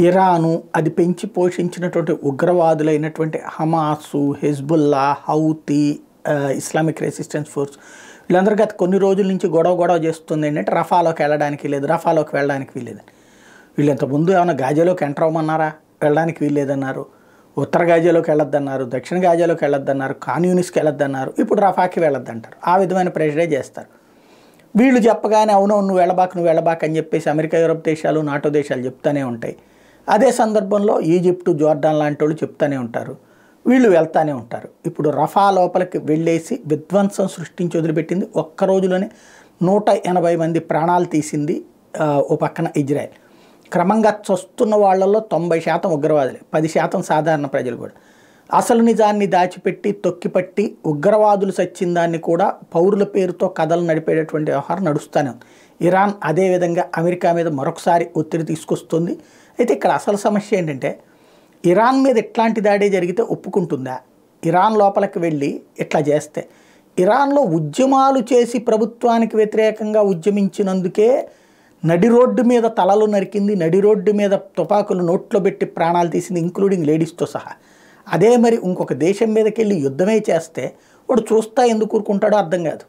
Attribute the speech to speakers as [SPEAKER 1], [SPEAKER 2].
[SPEAKER 1] Iran అది పెంచి పోషించినటువంటి ఉగ్రవాదులైనటువంటి Hamas, Hezbollah, Houthi, Islamic resistance force వీళ్ళందరూ గత కొన్ని రోజుల నుంచి గొడవ చేస్తుంది ఏంటంటే రఫాలోకి వెళ్ళడానికి లేదు, రఫాలోకి వెళ్ళడానికి వీల్లేదని. వీళ్ళు ఇంతకుముందు ఏమైనా గాజాలోకి ఎంటర్ అవ్వమన్నారా? వెళ్ళడానికి వీల్లేదన్నారు. ఉత్తర గాజాలోకి వెళ్ళొద్దన్నారు, దక్షిణ గాజాలోకి వెళ్ళొద్దన్నారు, కాన్యూనిస్కి వెళ్ళొద్దన్నారు. ఇప్పుడు రఫాకి వెళ్ళొద్దంటారు. ఆ విధమైన ప్రెషరే చేస్తారు. వీళ్ళు చెప్పగానే అవునవును నువ్వు వెళ్ళబాక అని చెప్పేసి అమెరికా, యూరోప్ దేశాలు, నాటో దేశాలు చెప్తూనే ఉంటాయి. అదే సందర్భంలో ఈజిప్టు, జోర్డాన్ లాంటి వాళ్ళు చెప్తూనే ఉంటారు, వీళ్ళు వెళ్తూనే ఉంటారు. ఇప్పుడు రఫా లోపలికి వెళ్ళేసి విధ్వంసం సృష్టించి వదిలిపెట్టింది. ఒక్క రోజులోనే 180 మంది ప్రాణాలు తీసింది. ఓ పక్కన ఇజ్రాయెల్. క్రమంగా చస్తున్న వాళ్ళల్లో 90% ఉగ్రవాదులే, 10% సాధారణ ప్రజలు కూడా. అసలు నిజాన్ని దాచిపెట్టి తొక్కిపట్టి ఉగ్రవాదులు సచ్చిన దాన్ని కూడా పౌరుల పేరుతో కథలు నడిపేటటువంటి వ్యవహారం నడుస్తూనే ఉంది. ఇరాన్ అదేవిధంగా అమెరికా మీద మరొకసారి ఒత్తిడి తీసుకొస్తుంది. అయితే ఇక్కడ అసలు సమస్య ఏంటంటే ఇరాన్ మీద ఇట్లాంటి దాడి జరిగితే ఒప్పుకుంటుందా? ఇరాన్ లోపలికి వెళ్ళి ఇట్లా చేస్తే ఇరాన్లో ఉద్యమాలు చేసి ప్రభుత్వానికి వ్యతిరేకంగా ఉద్యమించినందుకే నడి రోడ్డు మీద తలలు నరికింది, నడి రోడ్డు మీద తుపాకులు నోట్లో పెట్టి ప్రాణాలు తీసింది, ఇంక్లూడింగ్ లేడీస్తో సహా. అదే మరి ఇంకొక దేశం మీదకి వెళ్ళి యుద్ధమే చేస్తే వాడు చూస్తా ఎందుకు ఊరుకుంటాడో అర్థం కాదు.